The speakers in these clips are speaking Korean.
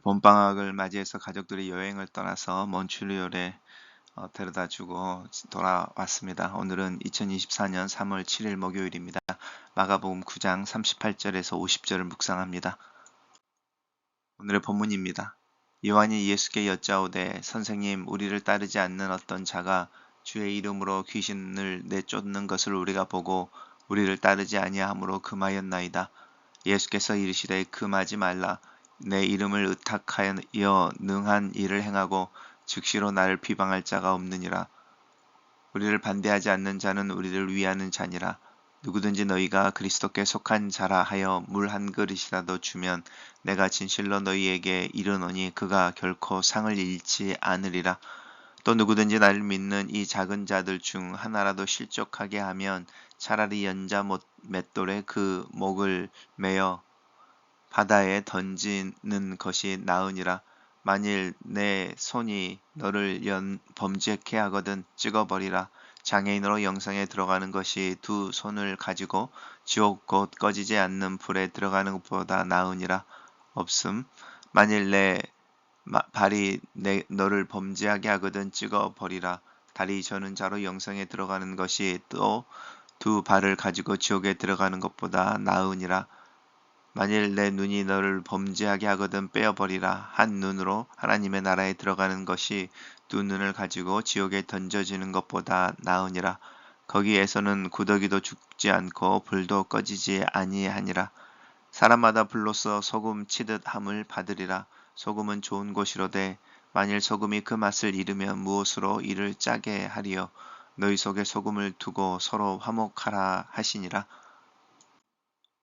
봄방학을 맞이해서 가족들이 여행을 떠나서 몬트리올에 데려다 주고 돌아왔습니다. 오늘은 2024년 3월 7일 목요일입니다. 마가복음 9장 38절에서 50절을 묵상합니다. 오늘의 본문입니다. 요한이 예수께 여짜오되 선생님 우리를 따르지 않는 어떤 자가 주의 이름으로 귀신을 내쫓는 것을 우리가 보고 우리를 따르지 아니하므로 금하였나이다. 예수께서 이르시되 금하지 말라. 내 이름을 의탁하여 능한 일을 행하고 즉시로 나를 비방할 자가 없느니라. 우리를 반대하지 않는 자는 우리를 위하는 자니라. 누구든지 너희가 그리스도께 속한 자라 하여 물 한 그릇이라도 주면 내가 진실로 너희에게 이르노니 그가 결코 상을 잃지 않으리라. 또 누구든지 나를 믿는 이 작은 자들 중 하나라도 실족하게 하면 차라리 연자 맷돌에 그 목을 매어 바다에 던지는 것이 나으니라. 만일 내 손이 너를 범죄케 하거든 찍어버리라. 장애인으로 영성에 들어가는 것이 두 손을 가지고 지옥 곧 꺼지지 않는 불에 들어가는 것보다 나으니라. 없음. 만일 내 발이 너를 범죄하게 하거든 찍어버리라. 다리 저는 자로 영성에 들어가는 것이 또 두 발을 가지고 지옥에 들어가는 것보다 나으니라. 만일 내 눈이 너를 범죄하게 하거든 빼어버리라. 한 눈으로 하나님의 나라에 들어가는 것이 두 눈을 가지고 지옥에 던져지는 것보다 나으니라. 거기에서는 구더기도 죽지 않고 불도 꺼지지 아니하니라. 사람마다 불로써 소금 치듯 함을 받으리라. 소금은 좋은 것이로되 만일 소금이 그 맛을 잃으면 무엇으로 이를 짜게 하리요. 너희 속에 소금을 두고 서로 화목하라 하시니라.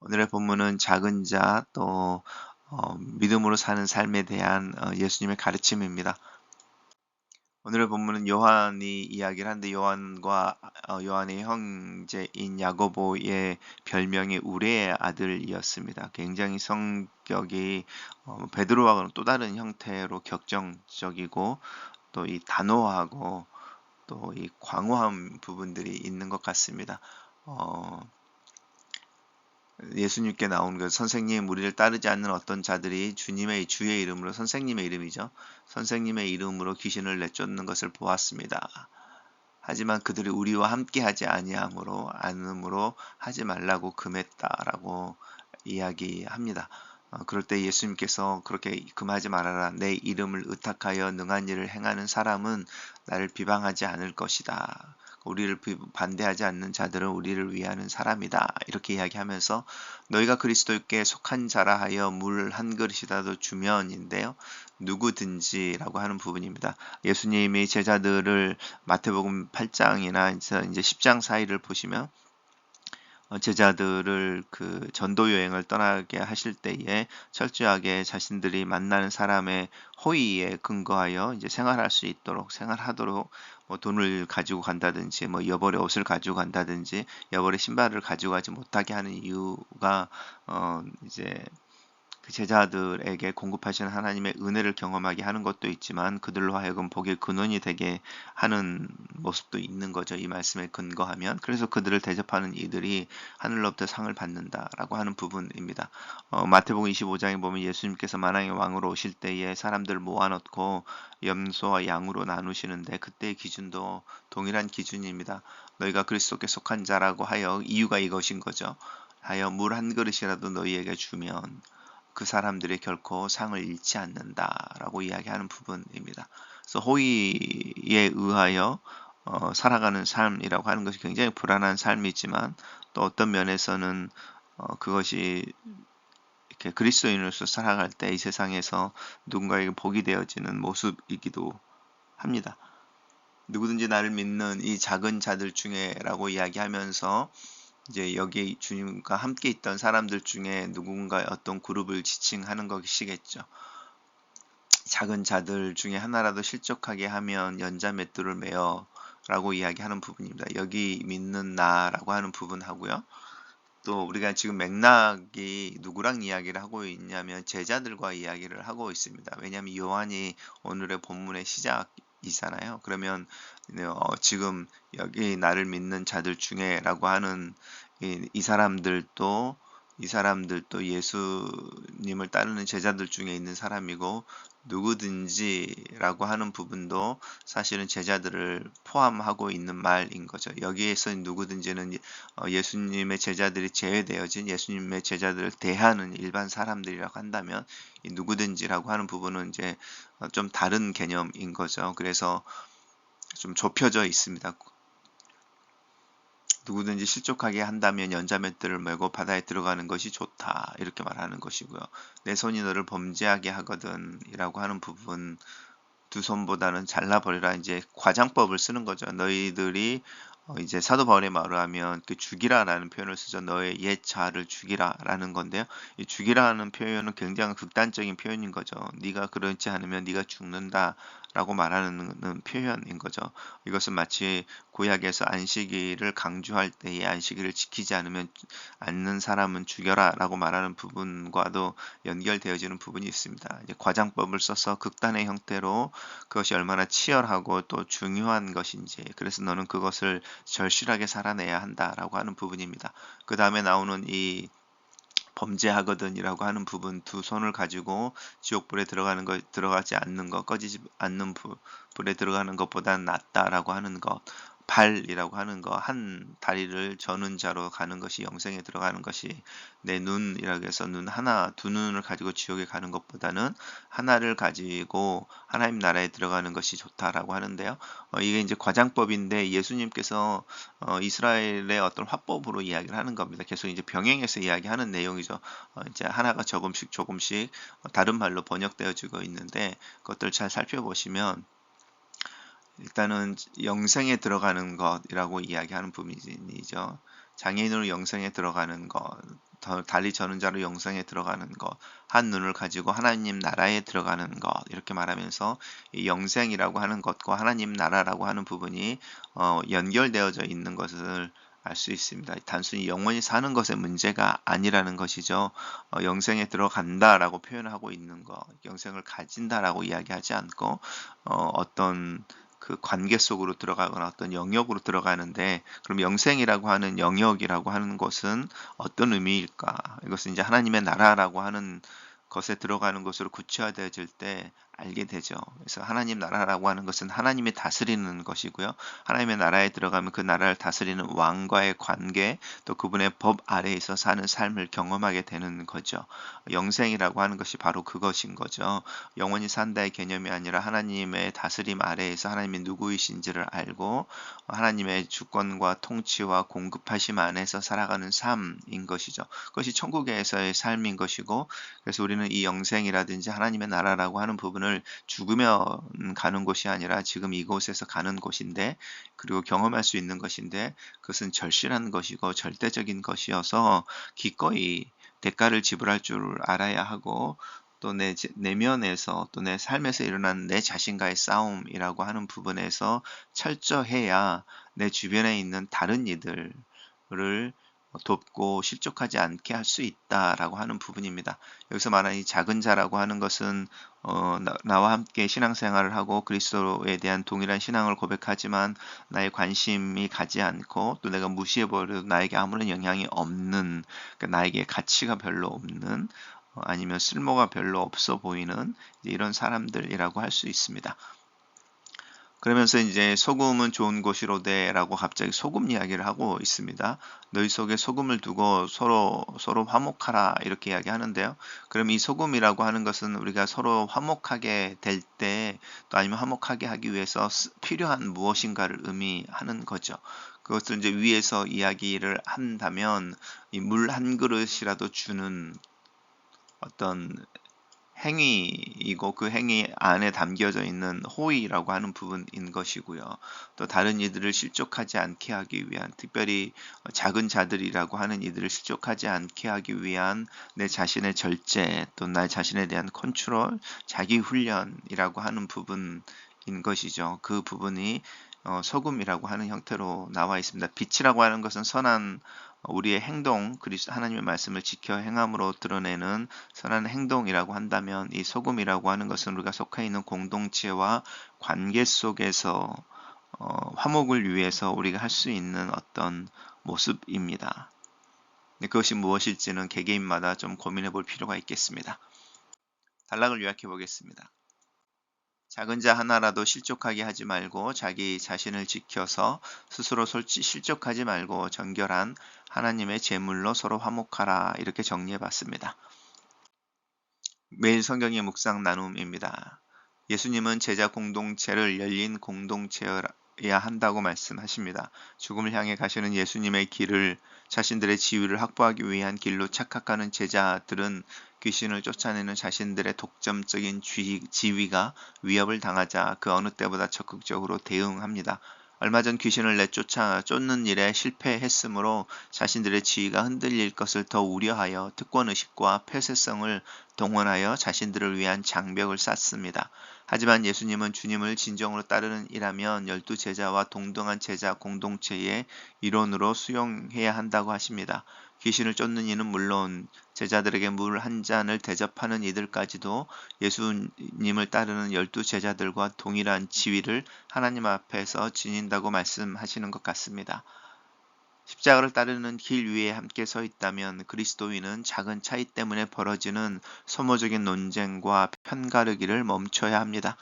오늘의 본문은 작은 자 또 믿음으로 사는 삶에 대한 예수님의 가르침입니다. 오늘의 본문은 요한이 이야기를 하는데 요한의 형제인 야고보의 별명이 우레의 아들이었습니다. 굉장히 성격이 베드로와는 또 다른 형태로 격정적이고 또 이 단호하고 또 이 광허한 부분들이 있는 것 같습니다. 예수님께 나온 것, 선생님, 우리를 따르지 않는 어떤 자들이 주의 이름으로, 선생님의 이름이죠. 선생님의 이름으로 귀신을 내쫓는 것을 보았습니다. 하지만 그들이 우리와 함께 하지 않음으로 하지 말라고 금했다라고 이야기합니다. 그럴 때 예수님께서 그렇게 금하지 말아라. 내 이름을 의탁하여 능한 일을 행하는 사람은 나를 비방하지 않을 것이다. 우리를 반대하지 않는 자들은 우리를 위하는 사람이다. 이렇게 이야기하면서 너희가 그리스도께 속한 자라 하여 물 한 그릇이라도 주면인데요. 누구든지라고 하는 부분입니다. 예수님이 제자들을 마태복음 8장이나 이제 10장 사이를 보시면 제자들을 그 전도 여행을 떠나게 하실 때에 철저하게 자신들이 만나는 사람의 호의에 근거하여 이제 생활하도록 뭐 돈을 가지고 간다든지 뭐 여벌의 옷을 가지고 간다든지 여벌의 신발을 가지고 가지 못하게 하는 이유가 이제 그 제자들에게 공급하시는 하나님의 은혜를 경험하게 하는 것도 있지만 그들로 하여금 복의 근원이 되게 하는 모습도 있는 거죠. 이 말씀에 근거하면. 그래서 그들을 대접하는 이들이 하늘로부터 상을 받는다라고 하는 부분입니다. 마태복음 25장에 보면 예수님께서 만왕의 왕으로 오실 때에 사람들을 모아놓고 염소와 양으로 나누시는데 그때의 기준도 동일한 기준입니다. 너희가 그리스도께 속한 자라고 하여 이유가 이것인 거죠. 하여 물 한 그릇이라도 너희에게 주면 그 사람들이 결코 상을 잃지 않는다라고 이야기하는 부분입니다. 그래서 호의에 의하여 살아가는 삶이라고 하는 것이 굉장히 불안한 삶이지만 또 어떤 면에서는 그것이 이렇게 그리스도인으로서 살아갈 때 이 세상에서 누군가에게 복이 되어지는 모습이기도 합니다. 누구든지 나를 믿는 이 작은 자들 중에라고 이야기하면서 이제 여기 주님과 함께 있던 사람들 중에 누군가 어떤 그룹을 지칭하는 것이겠죠. 작은 자들 중에 하나라도 실족하게 하면 연자 맷돌을 매어 라고 이야기하는 부분입니다. 여기 믿는 나라고 하는 부분하고요. 또 우리가 지금 맥락이 누구랑 이야기를 하고 있냐면 제자들과 이야기를 하고 있습니다. 왜냐하면 요한이 오늘의 본문의 시작이잖아요. 그러면 지금 여기 나를 믿는 자들 중에라고 하는 이 사람들도 이 사람들도 예수님을 따르는 제자들 중에 있는 사람이고 누구든지라고 하는 부분도 사실은 제자들을 포함하고 있는 말인 거죠. 여기에서 누구든지는 예수님의 제자들이 제외되어진 예수님의 제자들을 대하는 일반 사람들이라고 한다면 이 누구든지라고 하는 부분은 이제 좀 다른 개념인 거죠. 그래서 좀 좁혀져 있습니다. 누구든지 실족하게 한다면 연자맷들을 메고 바다에 들어가는 것이 좋다. 이렇게 말하는 것이고요. 내 손이 너를 범죄하게 하거든. 이라고 하는 부분, 두 손보다는 잘라버리라. 이제 과장법을 쓰는 거죠. 너희들이 이제 사도 바울의 말을 하면 그 죽이라라는 표현을 쓰죠. 너의 옛 자아를 죽이라라는 건데요. 이 죽이라는 표현은 굉장히 극단적인 표현인 거죠. 네가 그렇지 않으면 네가 죽는다라고 말하는 표현인 거죠. 이것은 마치 구약에서 안식일을 강조할 때에 안식일을 지키지 않는 사람은 죽여라라고 말하는 부분과도 연결되어지는 부분이 있습니다. 이제 과장법을 써서 극단의 형태로 그것이 얼마나 치열하고 또 중요한 것인지, 그래서 너는 그것을 절실하게 살아내야 한다라고 하는 부분입니다. 그 다음에 나오는 이 범죄하거든이라고 하는 부분, 두 손을 가지고 지옥불에 들어가지 않는 것, 꺼지지 않는 불에 들어가는 것보다는 낫다라고 하는 것, 발이라고 하는 거, 한 다리를 저는 자로 가는 것이 영생에 들어가는 것이, 내 눈이라고 해서 눈 하나, 두 눈을 가지고 지옥에 가는 것보다는 하나를 가지고 하나님 나라에 들어가는 것이 좋다라고 하는데요. 이게 이제 과장법인데 예수님께서 이스라엘의 어떤 화법으로 이야기를 하는 겁니다. 계속 이제 병행해서 이야기하는 내용이죠. 이제 하나가 조금씩 다른 말로 번역되어지고 있는데, 그것들 잘 살펴보시면 일단은 영생에 들어가는 것이라고 이야기하는 부분이죠. 장애인으로 영생에 들어가는 것, 달리 저는 자로 영생에 들어가는 것, 한 눈을 가지고 하나님 나라에 들어가는 것, 이렇게 말하면서 이 영생이라고 하는 것과 하나님 나라라고 하는 부분이 연결되어져 있는 것을 알 수 있습니다. 단순히 영원히 사는 것의 문제가 아니라는 것이죠. 영생에 들어간다라고 표현하고 있는 것, 영생을 가진다라고 이야기하지 않고 어떤 그 관계 속으로 들어가거나 어떤 영역으로 들어가는데, 그럼 영생이라고 하는 영역이라고 하는 것은 어떤 의미일까? 이것은 이제 하나님의 나라라고 하는 것에 들어가는 것으로 구체화되어질 때 알게 되죠. 그래서 하나님 나라라고 하는 것은 하나님이 다스리는 것이고요. 하나님의 나라에 들어가면 그 나라를 다스리는 왕과의 관계, 또 그분의 법 아래에서 사는 삶을 경험하게 되는 거죠. 영생이라고 하는 것이 바로 그것인 거죠. 영원히 산다의 개념이 아니라 하나님의 다스림 아래에서 하나님이 누구이신지를 알고 하나님의 주권과 통치와 공급하심 안에서 살아가는 삶인 것이죠. 그것이 천국에서의 삶인 것이고, 그래서 우리는 이 영생이라든지 하나님의 나라라고 하는 부분을 죽으면 가는 곳이 아니라 지금 이곳에서 가는 곳인데, 그리고 경험할 수 있는 것인데, 그것은 절실한 것이고 절대적인 것이어서 기꺼이 대가를 지불할 줄 알아야 하고, 또 내 내면에서 또 내 삶에서 일어나는 내 자신과의 싸움이라고 하는 부분에서 철저해야 내 주변에 있는 다른 이들을 돕고 실족하지 않게 할 수 있다라고 하는 부분입니다. 여기서 말하는 이 작은 자라고 하는 것은 나와 함께 신앙생활을 하고 그리스도에 대한 동일한 신앙을 고백하지만 나의 관심이 가지 않고 또 내가 무시해버려도 나에게 아무런 영향이 없는, 그러니까 나에게 가치가 별로 없는, 아니면 쓸모가 별로 없어 보이는 이런 사람들이라고 할 수 있습니다. 그러면서 이제 소금은 좋은 것이로되라고 갑자기 소금 이야기를 하고 있습니다. 너희 속에 소금을 두고 서로 화목하라 이렇게 이야기하는데요. 그럼 이 소금이라고 하는 것은 우리가 서로 화목하게 될 때, 또 아니면 화목하게 하기 위해서 필요한 무엇인가를 의미하는 거죠. 그것을 이제 위에서 이야기를 한다면 이 물 한 그릇이라도 주는 어떤 행위이고, 그 행위 안에 담겨져 있는 호의라고 하는 부분인 것이고요. 또 다른 이들을 실족하지 않게 하기 위한, 특별히 작은 자들이라고 하는 이들을 실족하지 않게 하기 위한 내 자신의 절제, 또 나 자신에 대한 컨트롤, 자기 훈련이라고 하는 부분인 것이죠. 그 부분이 소금이라고 하는 형태로 나와 있습니다. 빛이라고 하는 것은 선한 우리의 행동, 그리스도 하나님의 말씀을 지켜 행함으로 드러내는 선한 행동이라고 한다면, 이 소금이라고 하는 것은 우리가 속해 있는 공동체와 관계 속에서 화목을 위해서 우리가 할 수 있는 어떤 모습입니다. 그것이 무엇일지는 개개인마다 좀 고민해 볼 필요가 있겠습니다. 단락을 요약해 보겠습니다. 작은 자 하나라도 실족하게 하지 말고 자기 자신을 지켜서 스스로 실족하지 말고 정결한 하나님의 제물로 서로 화목하라, 이렇게 정리해 봤습니다. 매일 성경의 묵상 나눔입니다. 예수님은 제자 공동체를 열린 공동체여야 한다고 말씀하십니다. 죽음을 향해 가시는 예수님의 길을 자신들의 지위를 확보하기 위한 길로 착각하는 제자들은 귀신을 쫓아내는 자신들의 독점적인 지위가 위협을 당하자 그 어느 때보다 적극적으로 대응합니다. 얼마 전 귀신을 내쫓아 쫓는 일에 실패했으므로 자신들의 지위가 흔들릴 것을 더 우려하여 특권의식과 폐쇄성을 동원하여 자신들을 위한 장벽을 쌓습니다. 하지만 예수님은 주님을 진정으로 따르는 이라면 12제자와 동등한 제자 공동체의 일원으로 수용해야 한다고 하십니다. 귀신을 쫓는 이는 물론 제자들에게 물 한 잔을 대접하는 이들까지도 예수님을 따르는 12제자들과 동일한 지위를 하나님 앞에서 지닌다고 말씀하시는 것 같습니다. 십자가를 따르는 길 위에 함께 서 있다면 그리스도인은 작은 차이 때문에 벌어지는 소모적인 논쟁과 편가르기를 멈춰야 합니다.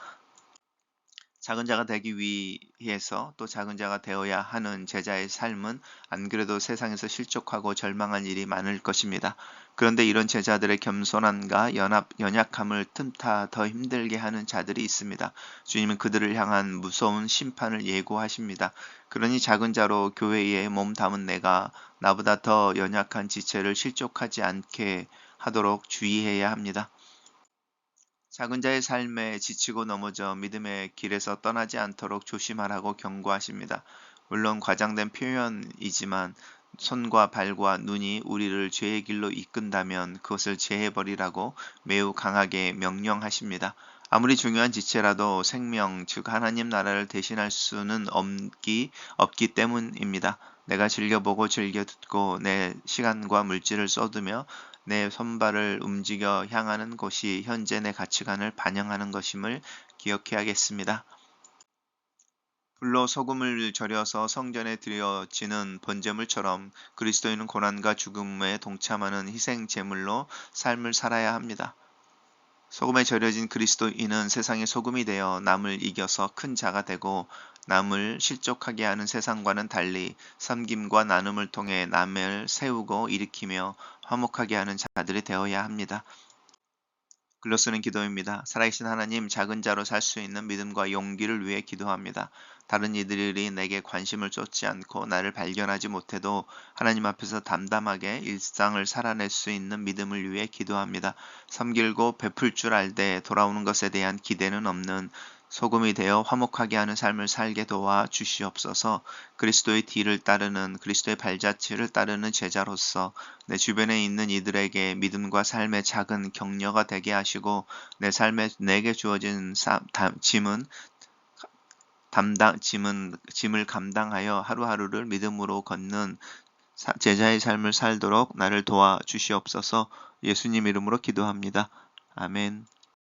작은 자가 되기 위해서 또 작은 자가 되어야 하는 제자의 삶은 안 그래도 세상에서 실족하고 절망한 일이 많을 것입니다. 그런데 이런 제자들의 겸손함과 연약함을 틈타 더 힘들게 하는 자들이 있습니다. 주님은 그들을 향한 무서운 심판을 예고하십니다. 그러니 작은 자로 교회에 몸 담은 내가 나보다 더 연약한 지체를 실족하지 않게 하도록 주의해야 합니다. 작은 자의 삶에 지치고 넘어져 믿음의 길에서 떠나지 않도록 조심하라고 경고하십니다. 물론 과장된 표현이지만 손과 발과 눈이 우리를 죄의 길로 이끈다면 그것을 제해버리라고 매우 강하게 명령하십니다. 아무리 중요한 지체라도 생명, 즉 하나님 나라를 대신할 수는 없기 때문입니다. 내가 즐겨보고 즐겨 듣고 내 시간과 물질을 쏟으며 내 손발을 움직여 향하는 곳이 현재 내 가치관을 반영하는 것임을 기억해야겠습니다. 불로 소금을 절여서 성전에 드려지는 번제물처럼 그리스도인은 고난과 죽음에 동참하는 희생 제물로 삶을 살아야 합니다. 소금에 절여진 그리스도인은 세상의 소금이 되어 남을 이겨서 큰 자가 되고 남을 실족하게 하는 세상과는 달리 섬김과 나눔을 통해 남을 세우고 일으키며 화목하게 하는 자들이 되어야 합니다. 글로 쓰는 기도입니다. 살아계신 하나님, 작은 자로 살 수 있는 믿음과 용기를 위해 기도합니다. 다른 이들이 내게 관심을 쏟지 않고 나를 발견하지 못해도 하나님 앞에서 담담하게 일상을 살아낼 수 있는 믿음을 위해 기도합니다. 섬기고 베풀 줄 알되 돌아오는 것에 대한 기대는 없는 소금이 되어 화목하게 하는 삶을 살게 도와 주시옵소서. 그리스도의 뒤를 따르는, 그리스도의 발자취를 따르는 제자로서 내 주변에 있는 이들에게 믿음과 삶의 작은 격려가 되게 하시고 내 삶에 내게 주어진 짐을 감당하여 하루하루를 믿음으로 걷는 제자의 삶을 살도록 나를 도와 주시옵소서. 예수님 이름으로 기도합니다. 아멘.